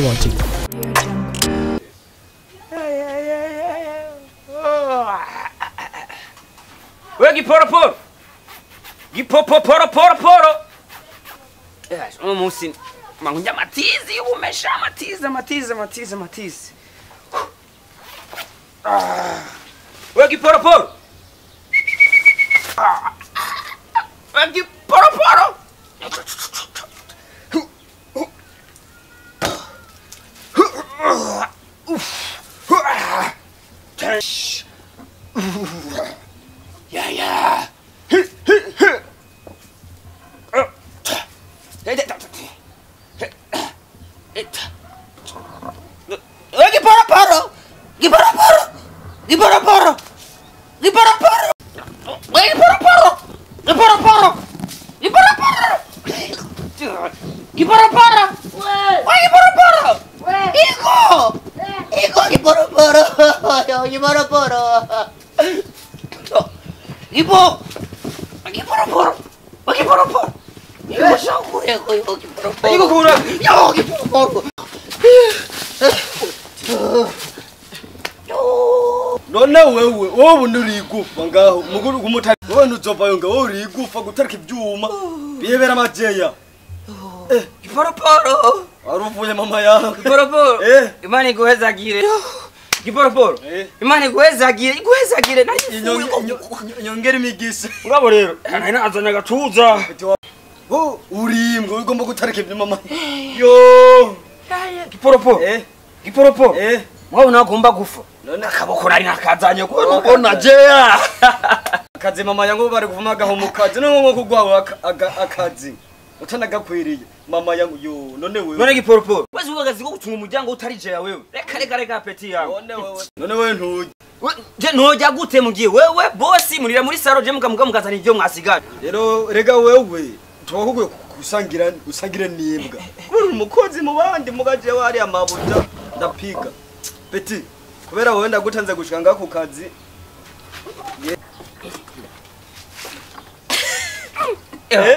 watching. Where Giporo? Giporo. Yes, almost in Manga Matizi, you measure Matiz. Where Giporo? Where Giporo? Yeah. None wewe uri igufa ngaho muguru kumutari wowe ntuzopa yonga wowe uri igufa gutarika ibyuma biyebera majeya Giporo aruvuye mama yawe Giporo Imani guhezagire Giporo Imani guhezagire nyongera imigisi ngabo rero nazana gatuza wo urimbwe ugomba gutarika ibyuma mama yo Giporo mwawe nagomba gufa none akaboko nari nakazanye ko ubona jeya akazi mama yangu bari kuvuma gaho mukazi no kugwaho akazi utanagakwiriye mama yangu yo none Giporo wese ubagazi ko gutunga umuryango utari jeya wewe reka peti yawe none wewe ntuje je nojya gute mugiye wewe boss murira muri saro je mukazana ibyo mwasigaje rero rega wewe twakuguye usangira nimbwa kuri umukozi mu bandi mugaje wari amabuta ndapiga peti kubera wowe ndagutanze gushika ku kazi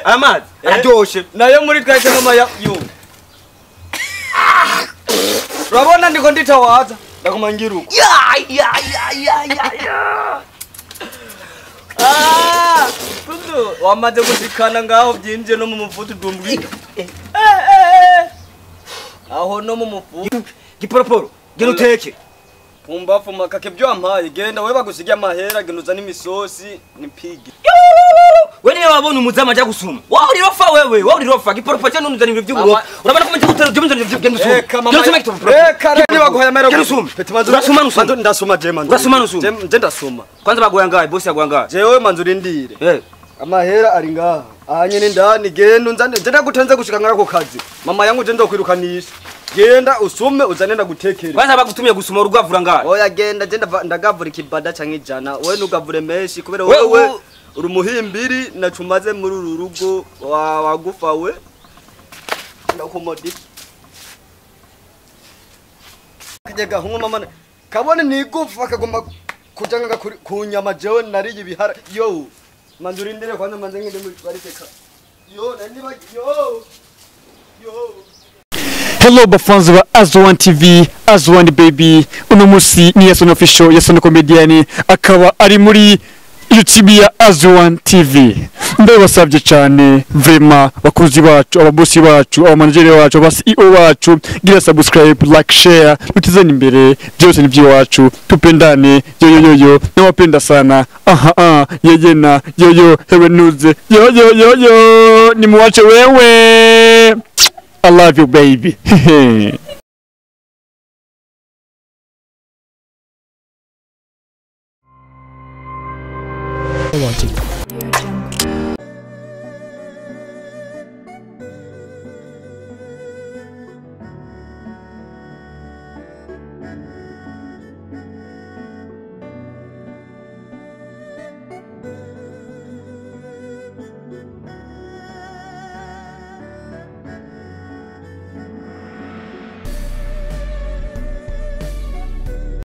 amazi aryoshe nayo muri twese mama yo urabona ndiko nditawaza ndakumangira uko kundo wamaze gushikana ngaho byinje no mu mufutu dumbwi aho no mu mufutu Giporo genda uteke pumbafu makake byo ampaye genda we bagusiga amahera genuza n'imisosi nipige we niyo wabona umuzama aja gusuma waho rirofa wewe waho rirofa Giporo cyane n'umuzana ibyo by'uburo urabona ko mututero byo muzana ibyo genda usuma reka ni baguhaye amahera genda usuma peti manzu urasuma ndasoma je manzu urasuma je ndasoma kwanza bagoya ngaye boss yagoya ngaye jewe manzu rindire amahera ari ngaha ahanye n'indani genda unzane je ndagutanze gushika ngako kazi mama yangu je ndokwirukanisha genda usume uzane ndagutekere kwanza bagutumye gusuma urugavura ngaye oya genda je ndagavura ikibada canke ijana wewe nugavure menshi kubera wewe uri muhimbiri nacumaze muri uru rugo wagufawe ndakomodi kajega hungu mama kabone nigufa kagomba kujanga kunyama jewe nari ibihara yo manzurindire kwanza manze ngende muri bariteka yo nani ba yo Hello bafanzi ba Azwan TV, Azwan baby. Uno musi ni Yason official, Yason comedian akaba ari muri YouTube ya Azwan TV. Ndabasabye cyane vraiment bakuzi bacu, ababosi bacu, abamanageri bacu, aba CEO bacu, gira subscribe, like, share, utizane imbere byose nibyo wacu. Tupendane yo nawapenda sana. Yegena yo hewe nuze yo nimuache wewe. I love you, baby. Watching.